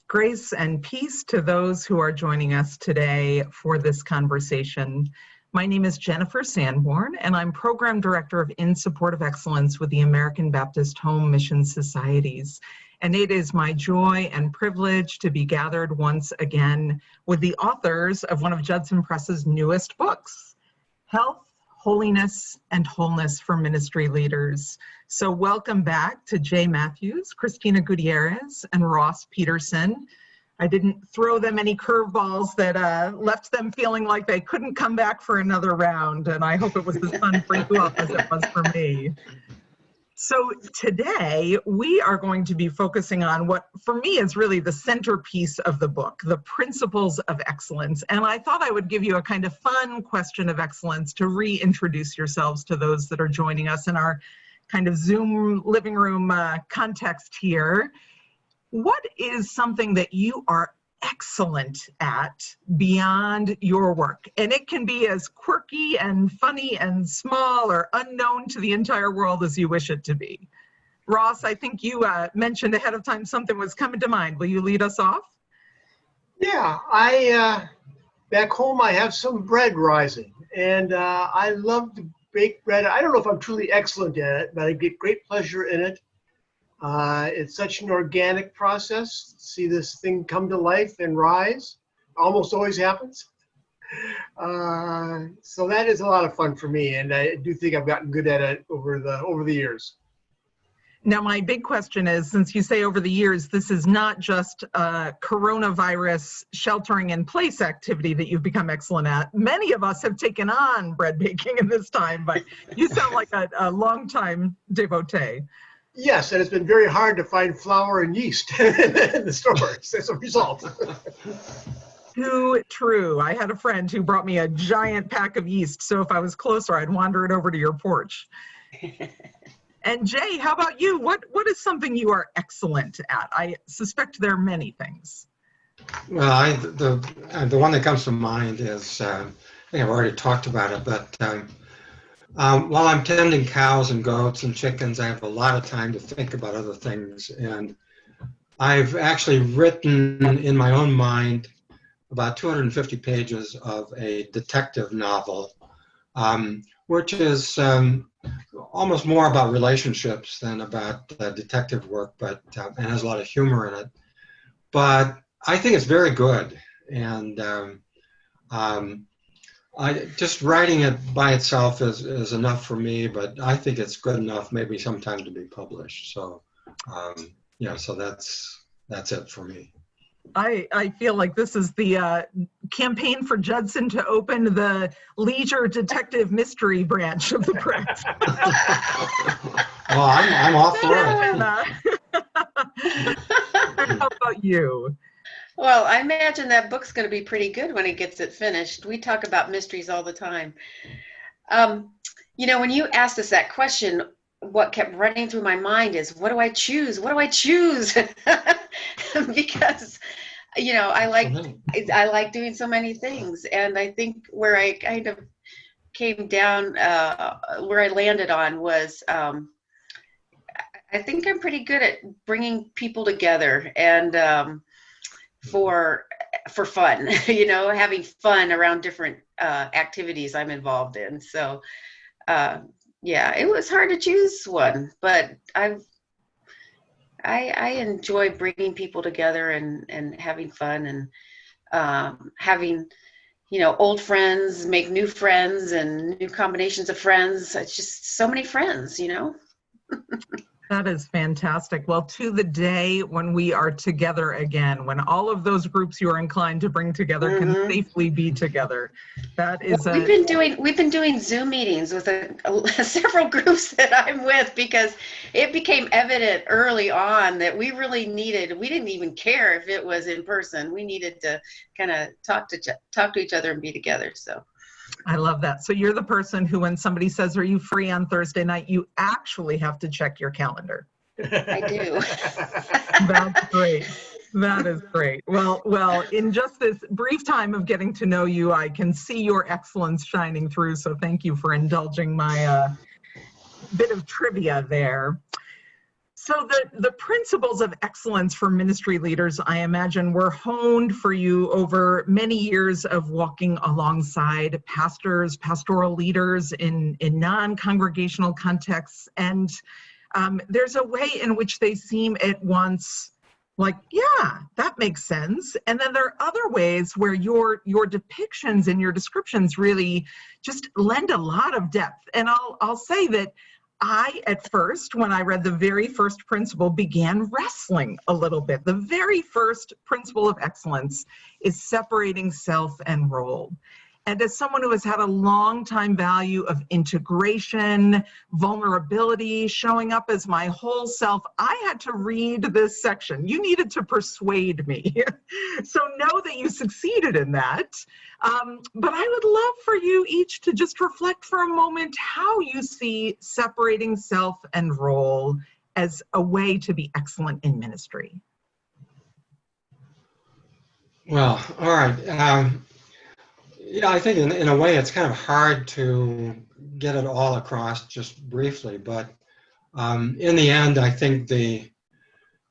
Grace and peace to those who are joining us today for this conversation. My name is Jennifer Sanborn, and I'm Program Director of In Support of Excellence with the American Baptist Home Mission Societies. And it is my joy and privilege to be gathered once again with the authors of one of Judson Press's newest books, Health, Holiness, and Wholeness for Ministry Leaders. So welcome back to Jay Matthews, Christina Gutierrez, and Ross Peterson. I didn't throw them any curveballs that left them feeling like they couldn't come back for another round, and I hope it was as fun for you all as it was for me. So today we are going to be focusing on what for me is really the centerpiece of the book, the principles of excellence. And I thought I would give you a kind of fun question of excellence to reintroduce yourselves to those that are joining us in our kind of Zoom living room context here. What is something that you are excellent at beyond your work? And it can be as quirky and funny and small or unknown to the entire world as you wish it to be. Ross, I think you mentioned ahead of time something was coming to mind. Will you lead us off? Yeah, back home I have some bread rising, and I love to bake bread. I don't know if I'm truly excellent at it, but I get great pleasure in it. It's such an organic process. See this thing come to life and rise. Almost always happens. So that is a lot of fun for me, and I do think I've gotten good at it over the years. Now, my big question is, since you say over the years, this is not just a coronavirus sheltering in place activity that you've become excellent at. Many of us have taken on bread baking in this time, but you sound like a longtime devotee. Yes, and it's been very hard to find flour and yeast in the stores as a result. Too true. I had a friend who brought me a giant pack of yeast, so if I was closer, I'd wander it over to your porch. And Jay, how about you? What is something you are excellent at? I suspect there are many things. Well, the one that comes to mind is, I think I've already talked about it, but while I'm tending cows and goats and chickens, I have a lot of time to think about other things. And I've actually written in my own mind about 250 pages of a detective novel, which is almost more about relationships than about detective work, but and has a lot of humor in it. But I think it's very good. And just writing it by itself is enough for me, but I think it's good enough maybe sometime to be published. So, so that's it for me. I feel like this is the campaign for Judson to open the leisure detective mystery branch of the press. Well, I'm all for it. How about you? Well, I imagine that book's going to be pretty good when it gets it finished. We talk about mysteries all the time. When you asked us that question, what kept running through my mind is, what do I choose? What do I choose? Because, I like doing so many things. And I think where I kind of came down, where I landed on was, I think I'm pretty good at bringing people together and for fun, having fun around different activities I'm involved in. So, it was hard to choose one, but I enjoy bringing people together and having fun and having, old friends make new friends and new combinations of friends. It's just so many friends, That is fantastic. Well, to the day when we are together again, when all of those groups you are inclined to bring together can safely be together. That is we've been doing Zoom meetings with several groups that I'm with, because it became evident early on that we didn't even care if it was in person. We needed to kind of talk to each other and be together. So I love that. So you're the person who, when somebody says, "Are you free on Thursday night?" you actually have to check your calendar. I do. That's great. That is great. Well, in just this brief time of getting to know you, I can see your excellence shining through. So thank you for indulging my bit of trivia there. So the principles of excellence for ministry leaders, I imagine, were honed for you over many years of walking alongside pastors, pastoral leaders in non-congregational contexts. And there's a way in which they seem at once like, yeah, that makes sense. And then there are other ways where your depictions and your descriptions really just lend a lot of depth. And I'll say that I, at first, when I read the very first principle, began wrestling a little bit. The very first principle of excellence is separating self and role. And as someone who has had a long time value of integration, vulnerability, showing up as my whole self, I had to read this section. You needed to persuade me. So know that you succeeded in that. But I would love for you each to just reflect for a moment how you see separating self and role as a way to be excellent in ministry. Well, all right. Yeah, I think in a way it's kind of hard to get it all across just briefly, but in the end, I think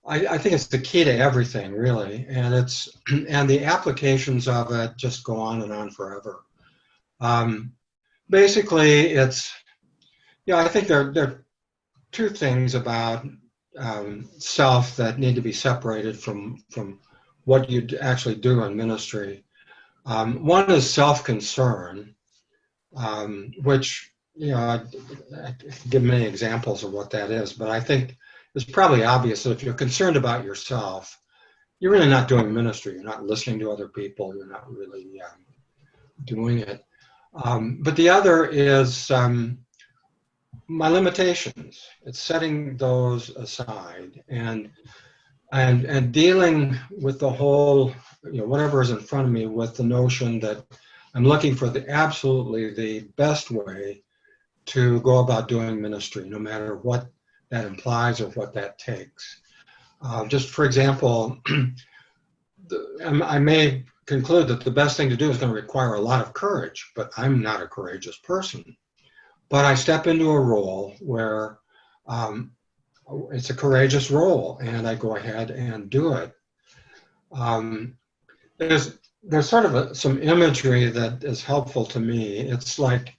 I think it's the key to everything, really, and and the applications of it just go on and on forever. Basically, it's I think there are two things about self that need to be separated from what you actually do in ministry. One is self-concern, which, I give many examples of what that is, but I think it's probably obvious that if you're concerned about yourself, you're really not doing ministry. You're not listening to other people. You're not really doing it. But the other is my limitations. It's setting those aside and dealing with the whole, whatever is in front of me, with the notion that I'm looking for absolutely the best way to go about doing ministry, no matter what that implies or what that takes. Just for example, I may conclude that the best thing to do is going to require a lot of courage, but I'm not a courageous person. But I step into a role where it's a courageous role, and I go ahead and do it. There's sort of some imagery that is helpful to me. It's like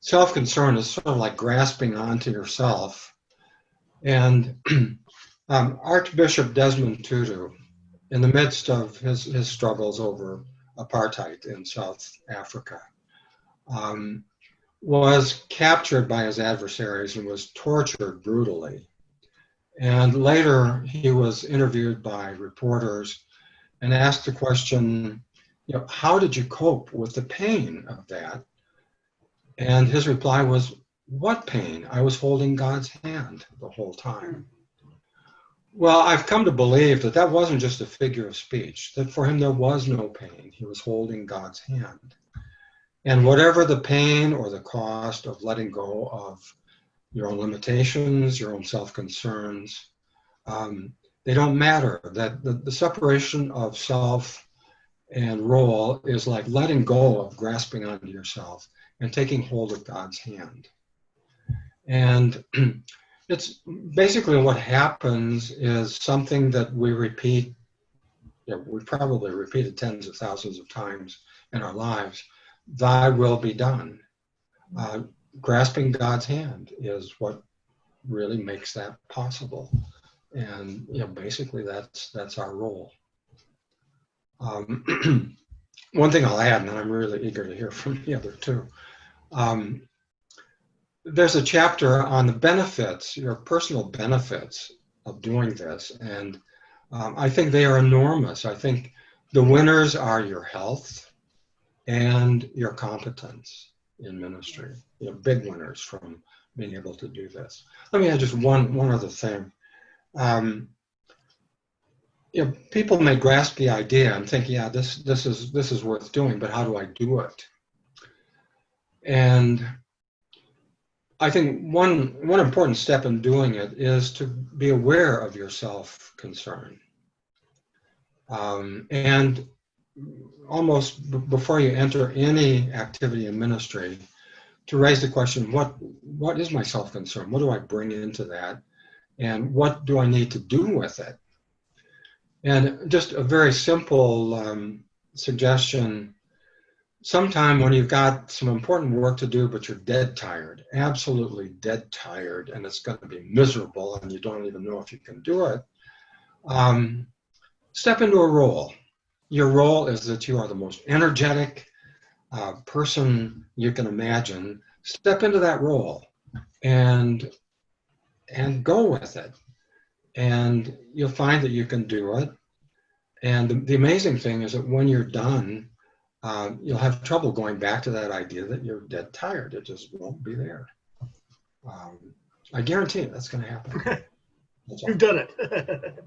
self-concern is sort of like grasping onto yourself. And Archbishop Desmond Tutu, in the midst of his struggles over apartheid in South Africa, was captured by his adversaries and was tortured brutally. And later he was interviewed by reporters and asked the question, how did you cope with the pain of that? And his reply was, what pain? I was holding God's hand the whole time. Well, I've come to believe that wasn't just a figure of speech, that for him there was no pain. He was holding God's hand. And whatever the pain or the cost of letting go of your own limitations, your own self-concerns, they don't matter. That the separation of self and role is like letting go of grasping onto yourself and taking hold of God's hand. And it's basically what happens is something that we repeat, we probably repeated tens of thousands of times in our lives. Thy will be done. Grasping God's hand is what really makes that possible. And basically that's our role. One thing I'll add, and I'm really eager to hear from the other two. There's a chapter on the benefits, your personal benefits of doing this, and I think they are enormous. I think the winners are your health and your competence in ministry. Big winners from being able to do this. Let me add just one other thing. People may grasp the idea and think, this is worth doing, but how do I do it? And I think one important step in doing it is to be aware of your self-concern. And almost before you enter any activity in ministry, to raise the question, what is my self-concern? What do I bring into that? and what do I need to do with it? And just a very simple suggestion. Sometime when you've got some important work to do, but you're dead tired, absolutely dead tired, and it's going to be miserable and you don't even know if you can do it, step into a role. Your role is that you are the most energetic person you can imagine. Step into that role and go with it. And you'll find that you can do it. And the amazing thing is that when you're done, you'll have trouble going back to that idea that you're dead tired. It just won't be there. I guarantee it, that's going to happen. You've done it.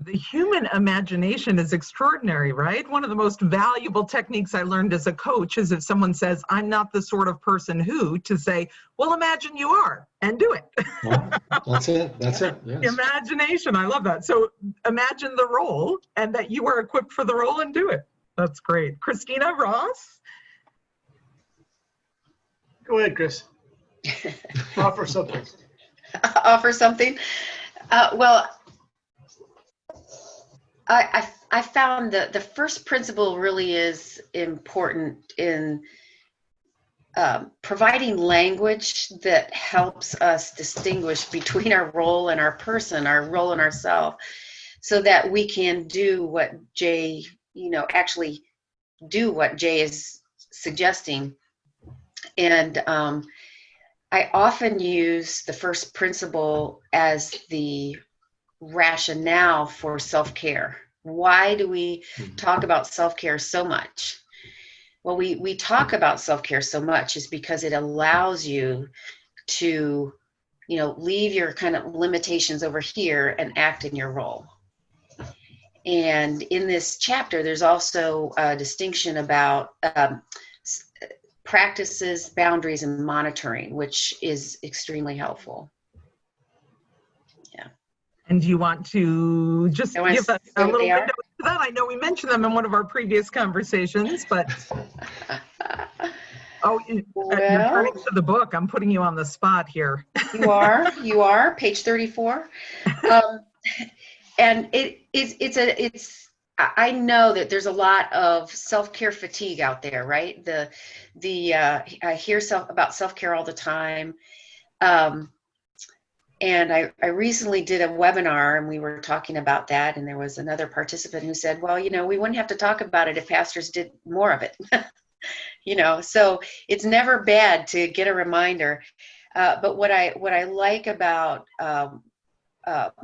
The human imagination is extraordinary, right? One of the most valuable techniques I learned as a coach is if someone says, I'm not the sort of person who, to say, well, imagine you are, and do it. Well, that's it. That's it. Yes. Imagination. I love that. So imagine the role and that you are equipped for the role and do it. That's great. Christina, Ross? Go ahead, Chris. Offer something. Offer something. Well, I found that the first principle really is important in providing language that helps us distinguish between our role and our person, our role and ourself, so that we can do what Jay, actually do what Jay is suggesting. And I often use the first principle as the rationale for self-care. Why do we talk about self-care so much? Well, we talk about self-care so much is because it allows you to, leave your kind of limitations over here and act in your role. And in this chapter, there's also a distinction about practices, boundaries, and monitoring, which is extremely helpful. Yeah. And do you want to just give us a little window to that? I know we mentioned them in one of our previous conversations, but you're turning to the book. I'm putting you on the spot here. You are, page 34. And I know that there's a lot of self-care fatigue out there, right? I hear about self-care all the time. And I recently did a webinar and we were talking about that, and there was another participant who said, well, we wouldn't have to talk about it if pastors did more of it. So it's never bad to get a reminder. But what I like about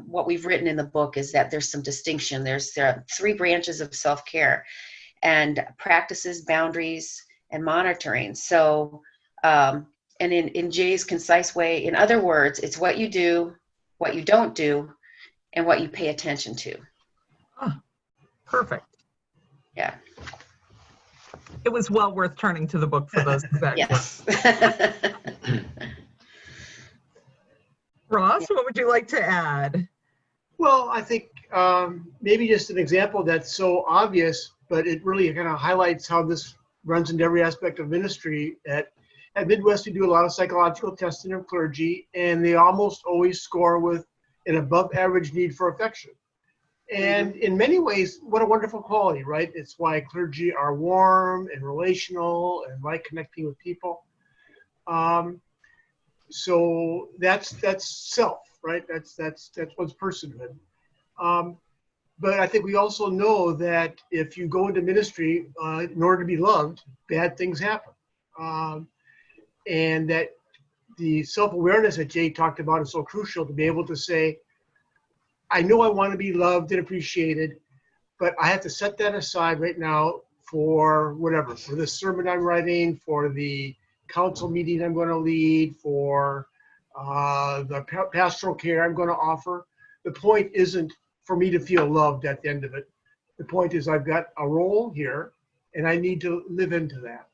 what we've written in the book is that there's some distinction. There are 3 branches of self-care, and practices, boundaries, and monitoring. So, and in Jay's concise way, in other words, it's what you do, what you don't do, and what you pay attention to. Oh, perfect. Yeah. It was well worth turning to the book for those exact Yes. Ross, what would you like to add? Well, I think maybe just an example that's so obvious, but it really kind of highlights how this runs into every aspect of ministry. At Midwest, we do a lot of psychological testing of clergy, and they almost always score with an above average need for affection. And in many ways, what a wonderful quality, right? It's why clergy are warm and relational and like connecting with people. So that's self, right? That's one's personhood. But I think we also know that if you go into ministry in order to be loved, bad things happen. And that the self-awareness that Jay talked about is so crucial, to be able to say, I know I want to be loved and appreciated, but I have to set that aside right now for whatever, for the sermon I'm writing, for the council meeting I'm going to lead, for the pastoral care I'm going to offer. The point isn't for me to feel loved at the end of it. The point is I've got a role here and I need to live into that.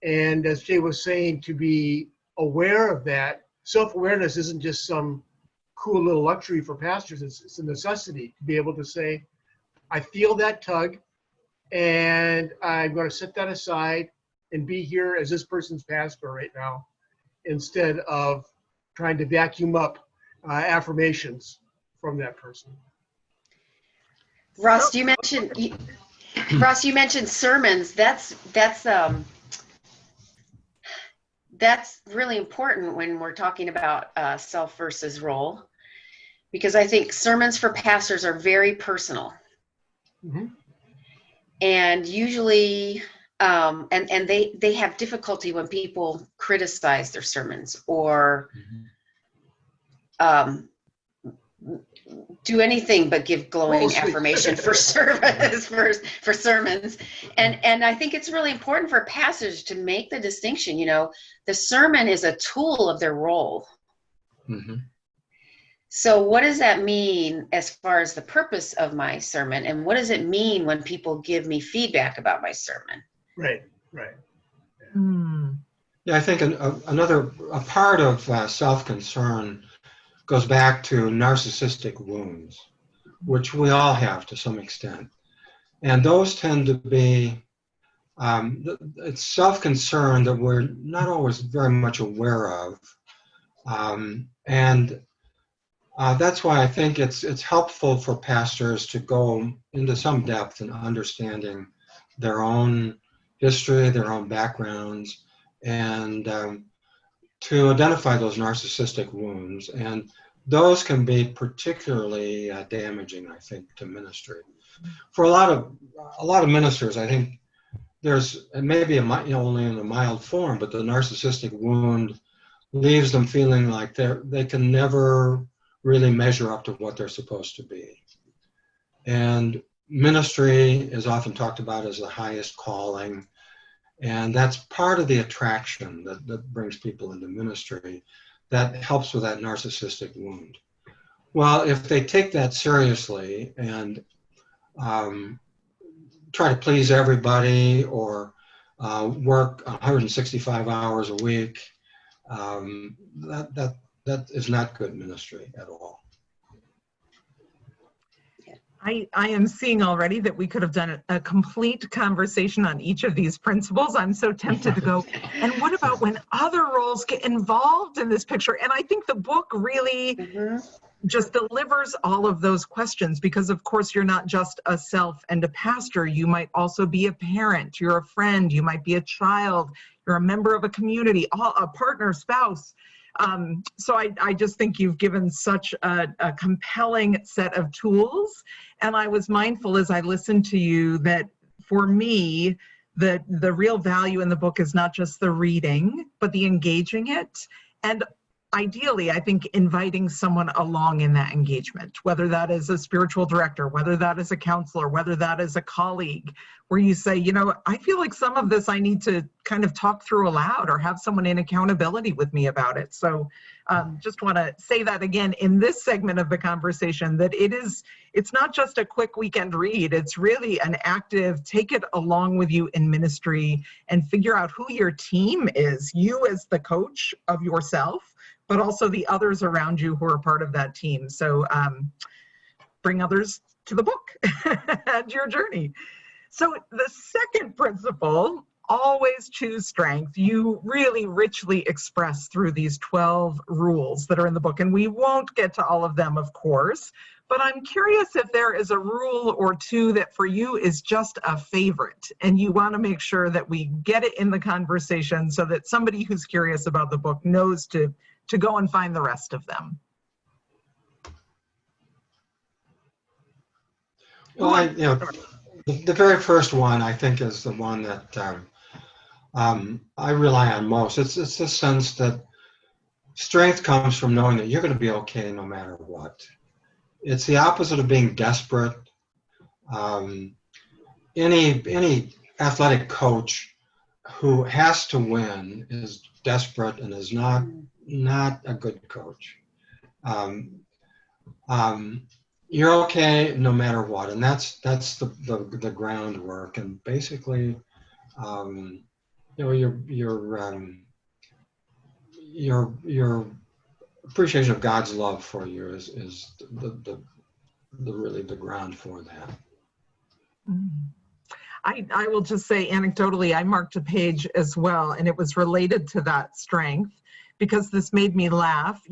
And as Jay was saying, to be aware of that, self-awareness isn't just some cool little luxury for pastors. It's a necessity to be able to say, I feel that tug and I'm going to set that aside and be here as this person's pastor right now, instead of trying to vacuum up affirmations from that person. Ross, you mentioned sermons. That's really important when we're talking about self versus role, because I think sermons for pastors are very personal. Mm-hmm. And usually, and they have difficulty when people criticize their sermons or do anything but give glowing affirmation for service for sermons. And I think it's really important for pastors to make the distinction. You know, the sermon is a tool of their role. Mm-hmm. So what does that mean as far as the purpose of my sermon? And what does it mean when people give me feedback about my sermon? Right, right. Yeah, I think a part of self-concern goes back to narcissistic wounds, which we all have to some extent. And those tend to be, it's self-concern that we're not always very much aware of. That's why I think it's helpful for pastors to go into some depth in understanding their own history, their own backgrounds, and to identify those narcissistic wounds. And those can be particularly damaging, I think, to ministry. For a lot of ministers, I think there's, and maybe only in a mild form, but the narcissistic wound leaves them feeling like they can never really measure up to what they're supposed to be. And ministry is often talked about as the highest calling, and that's part of the attraction that brings people into ministry, that helps with that narcissistic wound. Well, if they take that seriously and try to please everybody or work 165 hours a week, that is not good ministry at all. I am seeing already that we could have done a complete conversation on each of these principles. I'm so tempted to go, and what about when other roles get involved in this picture? And I think the book really just delivers all of those questions, because of course you're not just a self and a pastor. You might also be a parent, you're a friend, you might be a child, you're a member of a community, a partner, spouse. So I just think you've given such a compelling set of tools. And I was mindful as I listened to you that for me, the real value in the book is not just the reading, but the engaging it. And ideally, I think inviting someone along in that engagement, whether that is a spiritual director, whether that is a counselor, whether that is a colleague, where you say, you know, I feel like some of this I need to kind of talk through aloud or have someone in accountability with me about it. So just want to say that again in this segment of the conversation, that it's not just a quick weekend read. It's really an active, take it along with you in ministry and figure out who your team is, you as the coach of yourself, but also the others around you who are part of that team. So bring others to the book and your journey. So the second principle, always choose strength, you really richly express through these 12 rules that are in the book. And we won't get to all of them, of course, but I'm curious if there is a rule or two that for you is just a favorite and you want to make sure that we get it in the conversation so that somebody who's curious about the book knows to go and find the rest of them. Well, the very first one I think is the one that I rely on most. It's the sense that strength comes from knowing that you're going to be okay no matter what. It's the opposite of being desperate. Any athletic coach who has to win is desperate and is not a good coach. You're okay no matter what, and that's the groundwork. And basically, your appreciation of God's love for you is really the ground for that. I will just say anecdotally, I marked a page as well, and it was related to that strength because this made me laugh.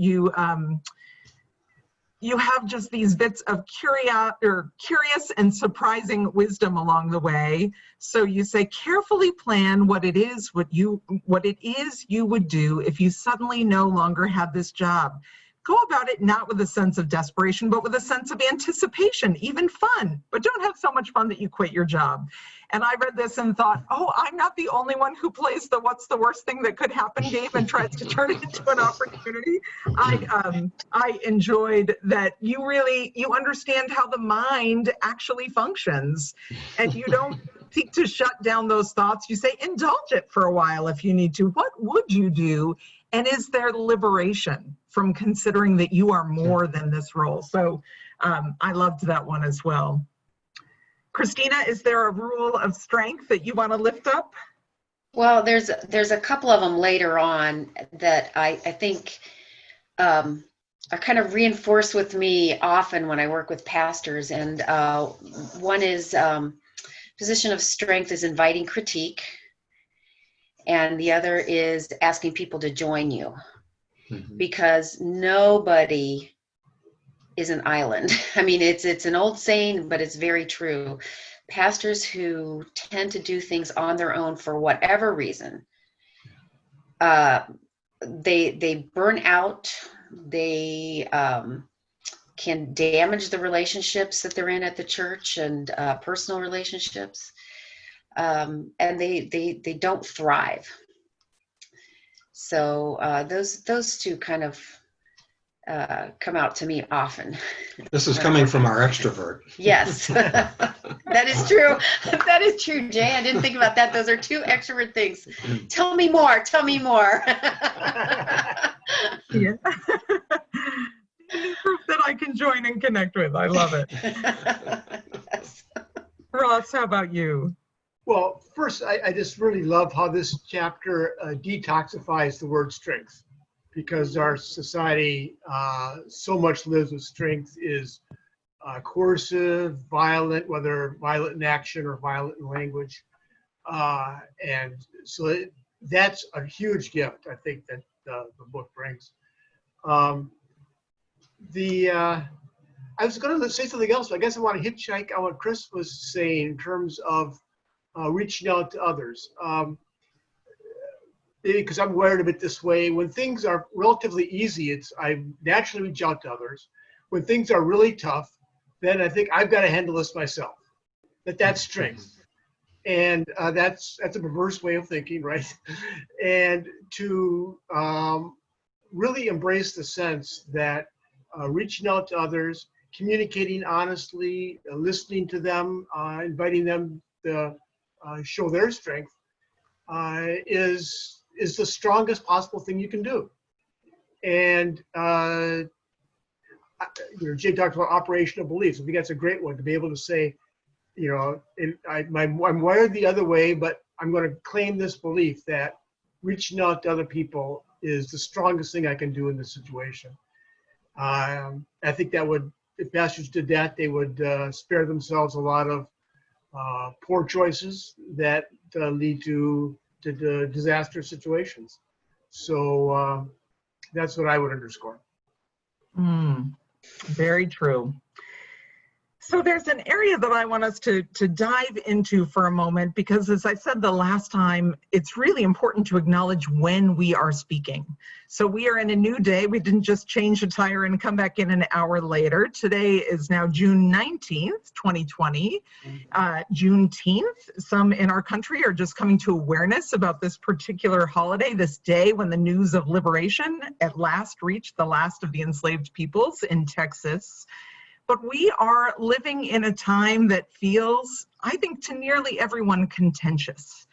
you have just these bits of curious and surprising wisdom along the way. So you say, carefully plan what it is you would do if you suddenly no longer had this job. Go about it not with a sense of desperation, but with a sense of anticipation, even fun. But don't have so much fun that you quit your job. And I read this and thought, oh, I'm not the only one who plays the what's the worst thing that could happen game and tries to turn it into an opportunity. I enjoyed that you understand how the mind actually functions, and you don't seek to shut down those thoughts. You say, indulge it for a while if you need to. What would you do? And is there liberation from considering that you are more than this role? So I loved that one as well. Christina, is there a rule of strength that you want to lift up? Well, there's a couple of them later on that I think are kind of reinforced with me often when I work with pastors. And one is position of strength is inviting critique. And the other is asking people to join you, because nobody is an island. I mean, it's an old saying, but it's very true. Pastors who tend to do things on their own for whatever reason, they burn out. They can damage the relationships that they're in at the church and personal relationships. And they don't thrive. So those two kind of come out to me often. This is coming from our extrovert. Yes, that is true. That is true, Jay. I didn't think about that. Those are two extrovert things. Tell me more. Tell me more. Yeah. Group that I can join and connect with. I love it. Yes. Ross, how about you? Well, first, I just really love how this chapter detoxifies the word strength, because our society so much lives with strength is coercive, violent, whether violent in action or violent in language. And so that's a huge gift, I think, that the book brings. I was going to say something else, but I guess I want to hitchhike on what Chris was saying in terms of reaching out to others. Maybe because I'm wired a bit this way. When things are relatively easy, I naturally reach out to others. When things are really tough, then I think I've got to handle this myself. That's strength. And that's a perverse way of thinking, right? And to really embrace the sense that reaching out to others, communicating honestly, listening to them, inviting them to show their strength is the strongest possible thing you can do. And Jay talked about operational beliefs. I think that's a great one, to be able to say, I'm wired the other way, but I'm going to claim this belief that reaching out to other people is the strongest thing I can do in this situation. I think that would, if pastors did that, they would spare themselves a lot of poor choices that lead to disaster situations. So that's what I would underscore. Very true. So there's an area that I want us to dive into for a moment, because as I said the last time, it's really important to acknowledge when we are speaking. So we are in a new day. We didn't just change a tire and come back in an hour later. Today is now June 19th, 2020, Juneteenth. Some in our country are just coming to awareness about this particular holiday, this day when the news of liberation at last reached the last of the enslaved peoples in Texas. But we are living in a time that feels, I think, to nearly everyone contentious,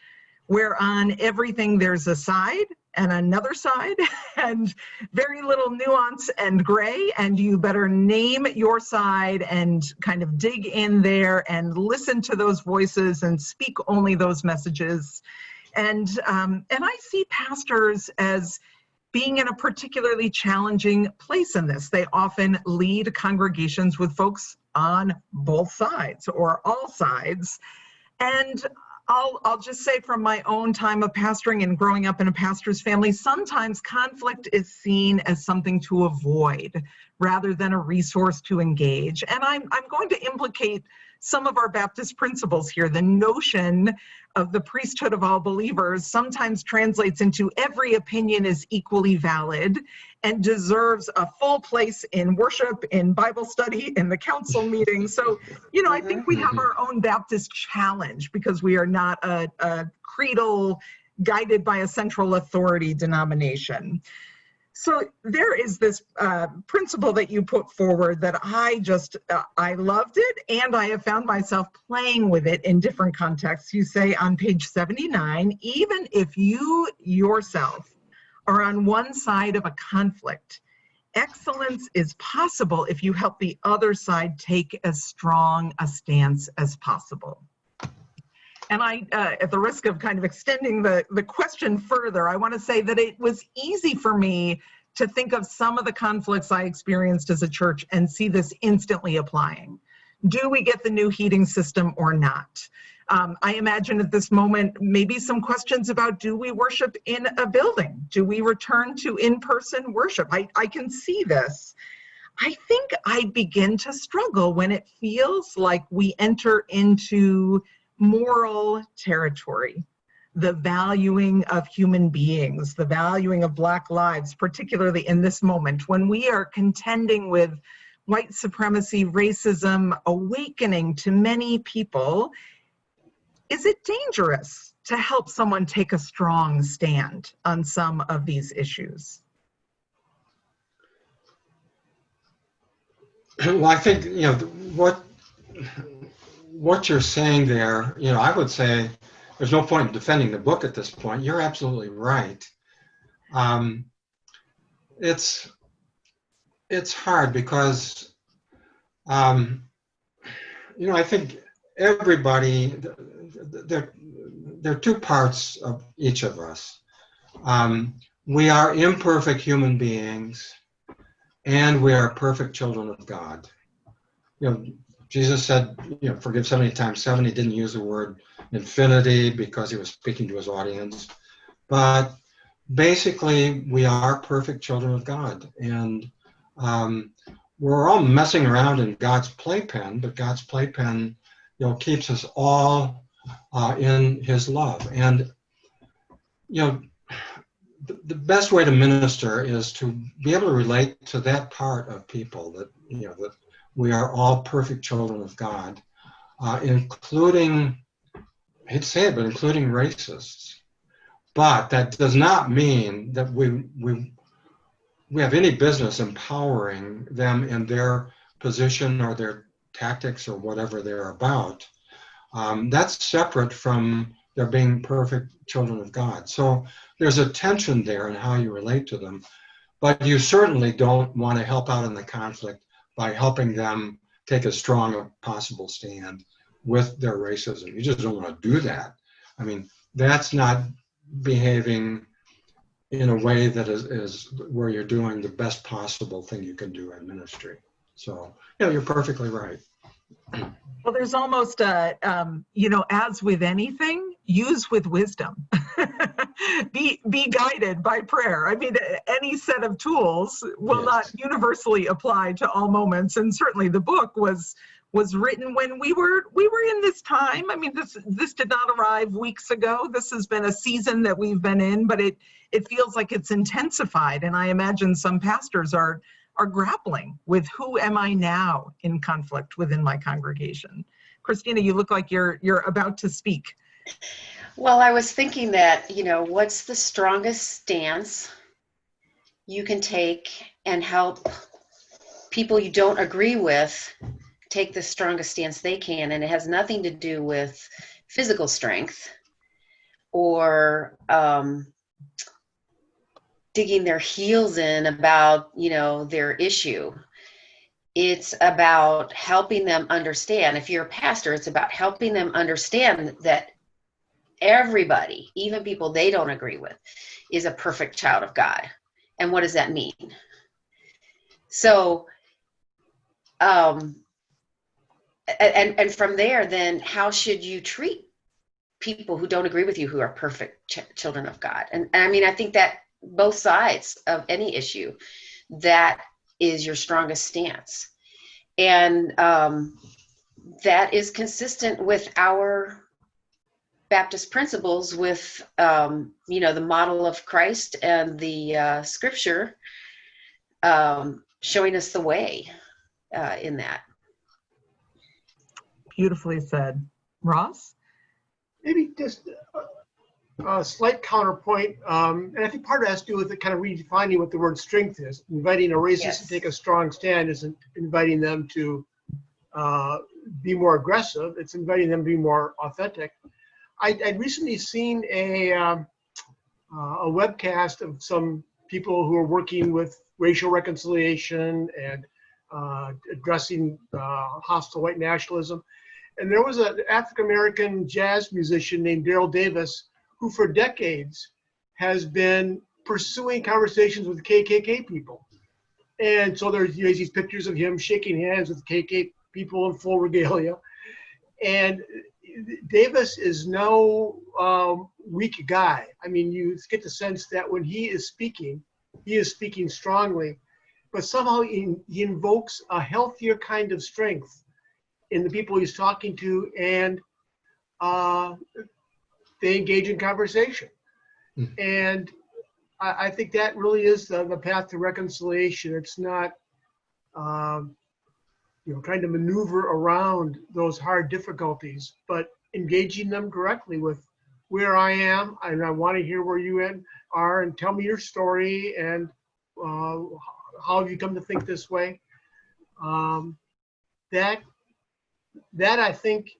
where on everything there's a side and another side and very little nuance and gray, and you better name your side and kind of dig in there and listen to those voices and speak only those messages. And I see pastors as being in a particularly challenging place in this. They often lead congregations with folks on both sides or all sides. And I'll just say from my own time of pastoring and growing up in a pastor's family, sometimes conflict is seen as something to avoid rather than a resource to engage. And I'm going to implicate some of our Baptist principles here. The notion of the priesthood of all believers sometimes translates into every opinion is equally valid and deserves a full place in worship, in Bible study, in the council meeting. So, I think we have our own Baptist challenge because we are not a creedal guided by a central authority denomination. So there is this principle that you put forward that I loved it, and I have found myself playing with it in different contexts. You say on page 79, even if you yourself are on one side of a conflict, excellence is possible if you help the other side take as strong a stance as possible. And I, at the risk of kind of extending the question further, I want to say that it was easy for me to think of some of the conflicts I experienced as a church and see this instantly applying. Do we get the new heating system or not? I imagine at this moment, maybe some questions about, do we worship in a building? Do we return to in-person worship? I can see this. I think I begin to struggle when it feels like we enter into moral territory, the valuing of human beings, the valuing of Black lives, particularly in this moment when we are contending with white supremacy, racism, awakening to many people. Is it dangerous to help someone take a strong stand on some of these issues? Well, I think, what you're saying there, I would say there's no point in defending the book at this point. You're absolutely right. It's hard because, I think everybody, there are two parts of each of us. We are imperfect human beings, and we are perfect children of God. Jesus said, forgive 70 times 7. He didn't use the word infinity because he was speaking to his audience. But basically, we are perfect children of God. And we're all messing around in God's playpen, but God's playpen, keeps us all in his love. And, the best way to minister is to be able to relate to that part of people that, that we are all perfect children of God, including, I hate to say it, but including racists. But that does not mean that we have any business empowering them in their position or their tactics or whatever they're about. That's separate from their being perfect children of God. So there's a tension there in how you relate to them, but you certainly don't want to help out in the conflict by helping them take as strong a possible stand with their racism. You just don't want to do that. I mean, that's not behaving in a way that is where you're doing the best possible thing you can do in ministry. So, you're perfectly right. Well, there's almost as with anything, use with wisdom. be guided by prayer. I mean, any set of tools will not universally apply to all moments, and certainly the book was written when we were in this time. I mean, this did not arrive weeks ago. This has been a season that we've been in, but it feels like it's intensified, and I imagine some pastors are grappling with, who am I now in conflict within my congregation? Christina, you look like you're about to speak. Well, I was thinking that, what's the strongest stance you can take and help people you don't agree with take the strongest stance they can, and it has nothing to do with physical strength or digging their heels in about, their issue. It's about helping them understand. If you're a pastor, it's about helping them understand that everybody, even people they don't agree with, is a perfect child of God. And what does that mean? So, and from there, then how should you treat people who don't agree with you who are perfect children of God. And I mean, I think that both sides of any issue, that is your strongest stance. And that is consistent with our Baptist principles, with, the model of Christ and the scripture showing us the way in that. Beautifully said. Ross? Maybe just a slight counterpoint, and I think part of it has to do with it kind of redefining what the word strength is. Inviting a racist Yes. to take a strong stand isn't inviting them to be more aggressive. It's inviting them to be more authentic. I'd recently seen a webcast of some people who are working with racial reconciliation and addressing hostile white nationalism. And there was an African-American jazz musician named Daryl Davis who for decades has been pursuing conversations with KKK people. And so there's these pictures of him shaking hands with KKK people in full regalia. And Davis is no weak guy. I mean, you get the sense that when he is speaking strongly, but somehow he invokes a healthier kind of strength in the people he's talking to, and they engage in conversation. And I think that really is the path to reconciliation. It's not trying to maneuver around those hard difficulties, but engaging them directly with where I am, and I want to hear where you are, and tell me your story, and how have you come to think this way. That I think,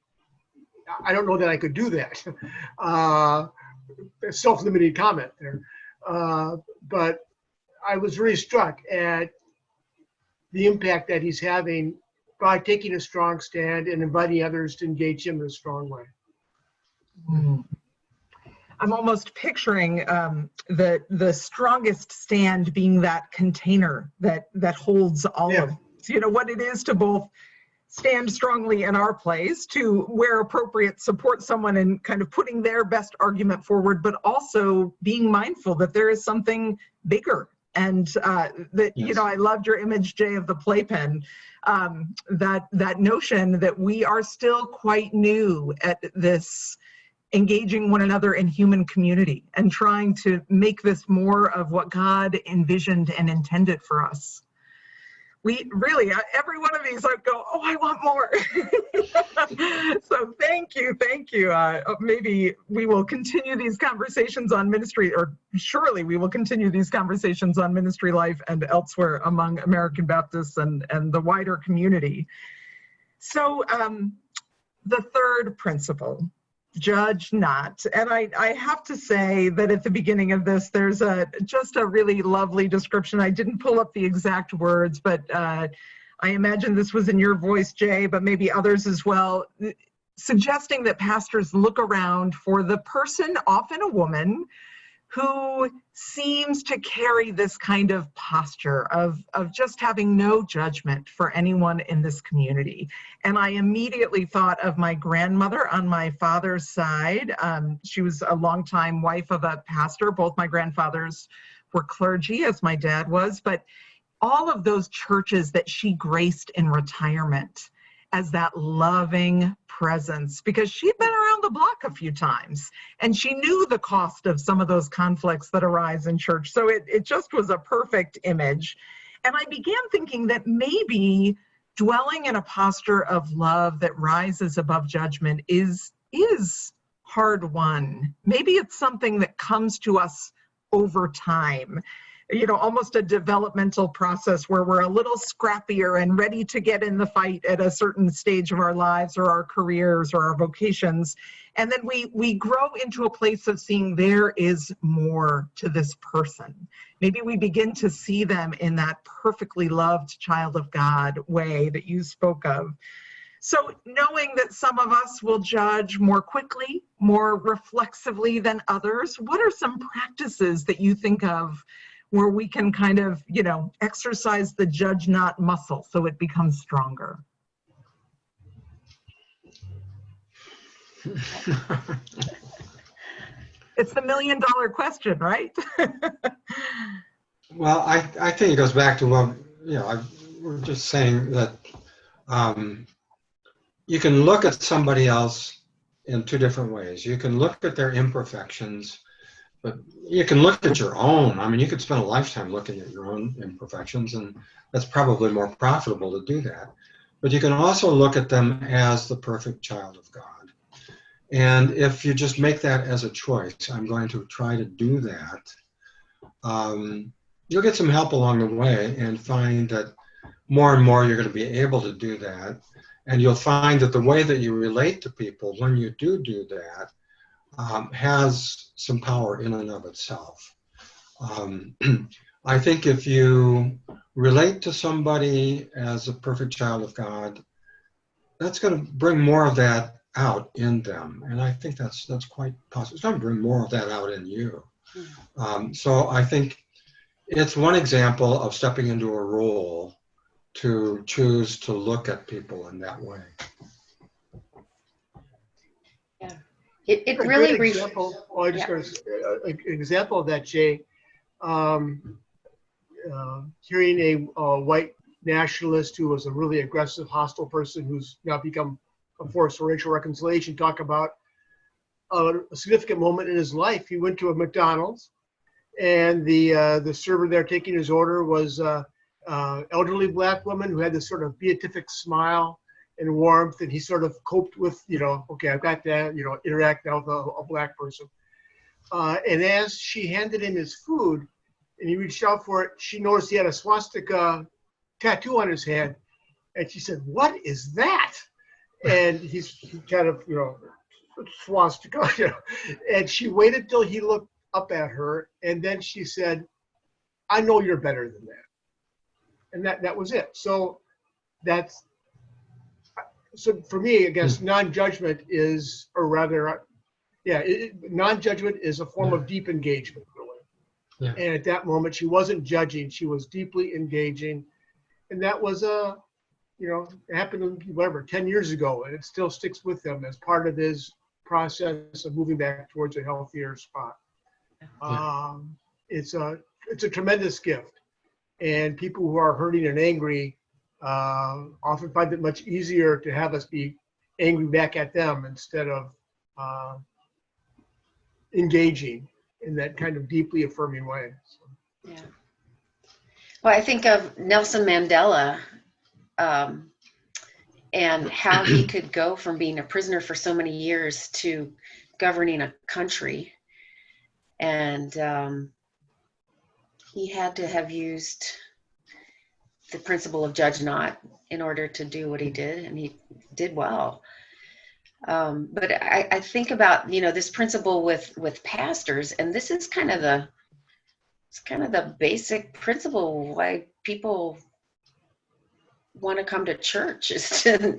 I don't know that I could do that. Self-limiting comment there. But I was really struck at the impact that he's having by taking a strong stand and inviting others to engage him in a strong way. I'm almost picturing the strongest stand being that container that holds all of what it is to both stand strongly in our place, to where appropriate support someone in kind of putting their best argument forward, but also being mindful that there is something bigger. And I loved your image, Jay, of the playpen, that notion that we are still quite new at this engaging one another in human community and trying to make this more of what God envisioned and intended for us. We really, every one of these, I go, oh, I want more. So thank you. Maybe we will continue these conversations on ministry, or surely we will continue these conversations on ministry life and elsewhere among American Baptists and the wider community. So the third principle, judge not. And I have to say that at the beginning of this, there's just a really lovely description. I didn't pull up the exact words, but I imagine this was in your voice, Jay, but maybe others as well, suggesting that pastors look around for the person, often a woman, who seems to carry this kind of posture of just having no judgment for anyone in this community. And I immediately thought of my grandmother on my father's side. She was a longtime wife of a pastor. Both my grandfathers were clergy, as my dad was, but all of those churches that she graced in retirement as that loving presence, because she'd been around the block a few times and she knew the cost of some of those conflicts that arise in church. So it just was a perfect image. And I began thinking that maybe dwelling in a posture of love that rises above judgment is hard won. Maybe it's something that comes to us over time. Almost a developmental process where we're a little scrappier and ready to get in the fight at a certain stage of our lives or our careers or our vocations. And then we grow into a place of seeing there is more to this person. Maybe we begin to see them in that perfectly loved child of God way that you spoke of. So knowing that some of us will judge more quickly, more reflexively than others, what are some practices that you think of where we can kind of, exercise the judge not muscle so it becomes stronger? It's the $1 million question, right? Well, I think it goes back to what, we're just saying that you can look at somebody else in two different ways. You can look at their imperfections, but you can look at your own. I mean, you could spend a lifetime looking at your own imperfections, and that's probably more profitable to do that. But you can also look at them as the perfect child of God. And if you just make that as a choice, I'm going to try to do that, you'll get some help along the way and find that more and more you're going to be able to do that. And you'll find that the way that you relate to people when you do that has some power in and of itself. I think if you relate to somebody as a perfect child of God, that's going to bring more of that out in them. And I think that's quite possible. It's going to bring more of that out in you. So I think it's one example of stepping into a role to choose to look at people in that way. Yeah, it A really great example. Oh, I just got an example of that, Jay. Hearing a white nationalist who was a really aggressive, hostile person who's now become a force for racial reconciliation talk about a significant moment in his life. He went to a McDonald's, and the server there taking his order was elderly black woman who had this sort of beatific smile and warmth, and he sort of coped with, okay, I've got that, interact now with a black person. And as she handed him his food and he reached out for it, she noticed he had a swastika tattoo on his head, and she said, "What is that?" And he kind of, swastika, and she waited till he looked up at her, and then she said, "I know you're better than that." And that was it. So so for me, I guess non-judgment is, or rather, non-judgment is a form of deep engagement, really. Yeah. And at that moment, she wasn't judging; she was deeply engaging, and that was it happened, 10 years ago, and it still sticks with them as part of his process of moving back towards a healthier spot. It's a tremendous gift, and people who are hurting and angry often find it much easier to have us be angry back at them instead of engaging in that kind of deeply affirming way. So. Yeah. Well, I think of Nelson Mandela and how he could go from being a prisoner for so many years to governing a country. And he had to have used the principle of judge not in order to do what he did, and he did well. But I think about, this principle with pastors, and this is kind of the basic principle why people want to come to church, is to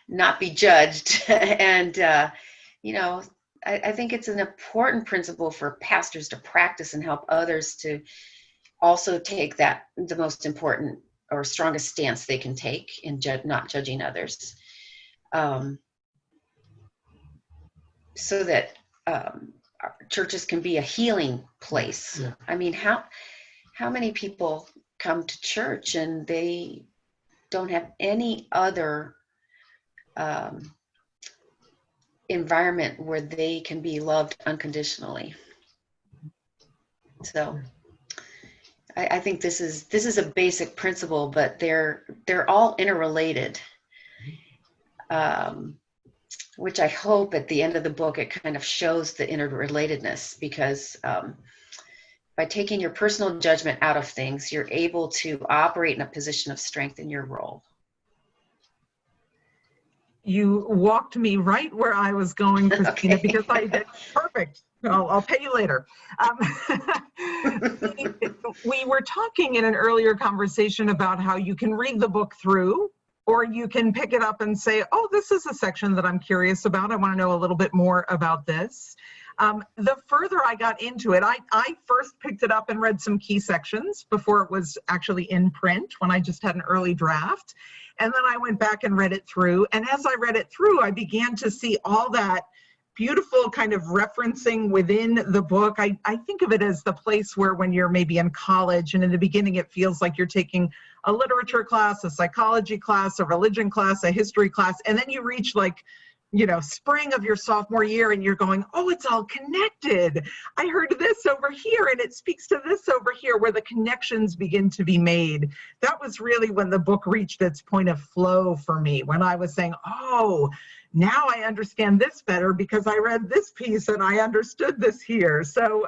not be judged. And I think it's an important principle for pastors to practice and help others to also take the most important or strongest stance they can take in not judging others, so that our churches can be a healing place. Yeah. I mean, how many people come to church and they don't have any other environment where they can be loved unconditionally? So I think this is a basic principle, but they're all interrelated, which I hope at the end of the book it kind of shows the interrelatedness, because by taking your personal judgment out of things, you're able to operate in a position of strength in your role. You walked me right where I was going, Christina, Okay. because I did. Perfect. I'll pay you later. We were talking in an earlier conversation about how you can read the book through, or you can pick it up and say, oh, this is a section that I'm curious about. I want to know a little bit more about this. The further I got into it, I first picked it up and read some key sections before it was actually in print, when I just had an early draft. And then I went back and read it through. And as I read it through, I began to see all that beautiful kind of referencing within the book. I think of it as the place where when you're maybe in college and in the beginning it feels like you're taking a literature class, a psychology class, a religion class, a history class, and then you reach like, spring of your sophomore year and you're going, oh, it's all connected. I heard this over here and it speaks to this over here, where the connections begin to be made. That was really when the book reached its point of flow for me, when I was saying, oh, now I understand this better because I read this piece and I understood this here. So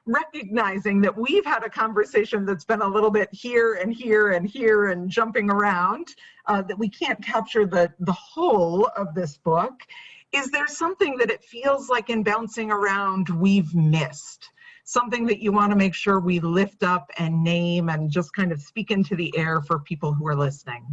recognizing that we've had a conversation that's been a little bit here and here and here and jumping around, that we can't capture the whole of this book. Is there something that it feels like in bouncing around we've missed? Something that you want to make sure we lift up and name and just kind of speak into the air for people who are listening?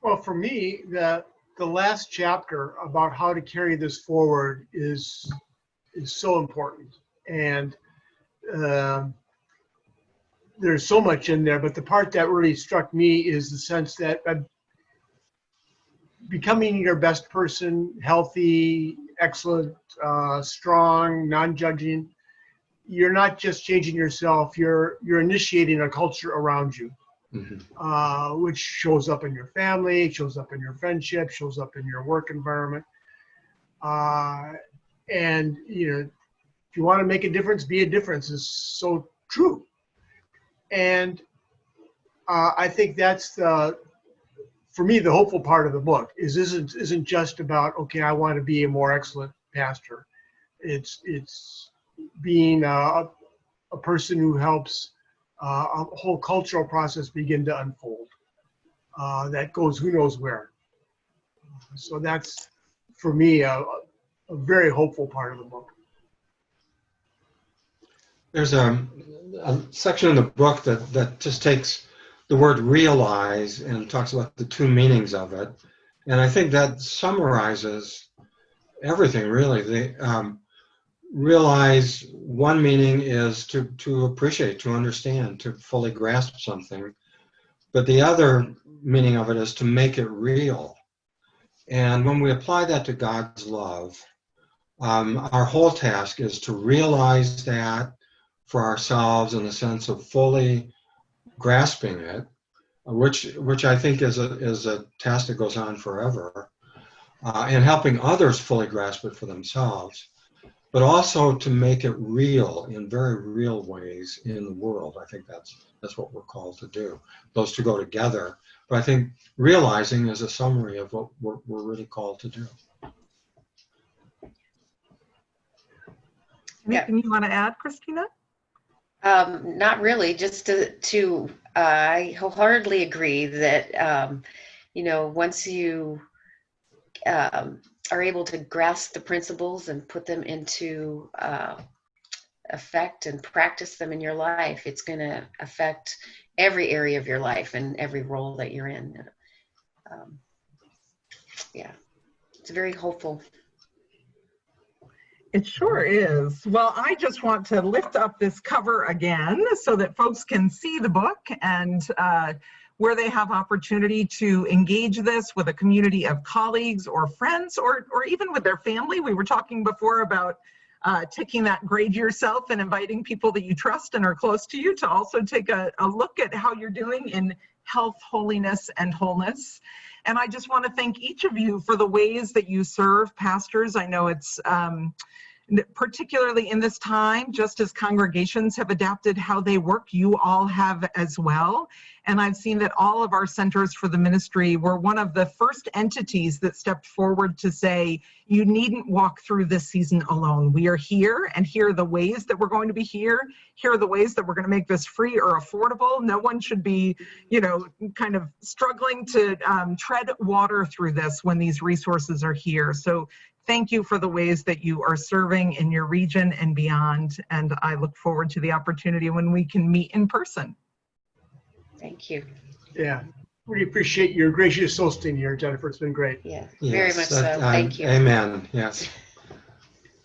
Well, for me, the last chapter about how to carry this forward is so important. And there's so much in there, but the part that really struck me is the sense that becoming your best person, healthy, excellent, strong, non-judging, you're not just changing yourself, you're initiating a culture around you. Mm-hmm. Which shows up in your family, shows up in your friendship, shows up in your work environment. And, if you want to make a difference, be a difference is so true. And I think that's for me, the hopeful part of the book isn't just about, okay, I want to be a more excellent pastor. It's being a person who helps a whole cultural process begin to unfold that goes who knows where. So that's, for me, a very hopeful part of the book. There's a section in the book that just takes the word realize and talks about the two meanings of it. And I think that summarizes everything, really. Realize, one meaning is to appreciate, to understand, to fully grasp something. But the other meaning of it is to make it real. And when we apply that to God's love, our whole task is to realize that for ourselves in the sense of fully grasping it, which I think is a task that goes on forever, and helping others fully grasp it for themselves, but also to make it real in very real ways in the world. I think that's what we're called to do. Those two go together, but I think realizing is a summary of what we're really called to do. Anything you want to add, Christina? Not really, just to I wholeheartedly agree that, once you are able to grasp the principles and put them into effect and practice them in your life, it's going to affect every area of your life and every role that you're in. It's very hopeful. It sure is. Well, I just want to lift up this cover again so that folks can see the book and where they have opportunity to engage this with a community of colleagues or friends or even with their family. We were talking before about taking that grade yourself and inviting people that you trust and are close to you to also take a look at how you're doing in health, holiness, and wholeness. And I just want to thank each of you for the ways that you serve pastors. I know it's particularly in this time, just as congregations have adapted how they work, you all have as well. And I've seen that all of our centers for the ministry were one of the first entities that stepped forward to say, you needn't walk through this season alone. We are here, and here are the ways that we're going to be here. Here are the ways that we're going to make this free or affordable. No one should be, kind of struggling to tread water through this when these resources are here. So thank you for the ways that you are serving in your region and beyond. And I look forward to the opportunity when we can meet in person. Thank you. Yeah, we appreciate your gracious hosting here, Jennifer. It's been great. Yeah, very much so. Thank you. Amen. Yes.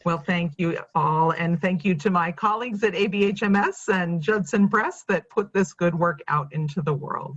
Well, thank you all. And thank you to my colleagues at ABHMS and Judson Press that put this good work out into the world.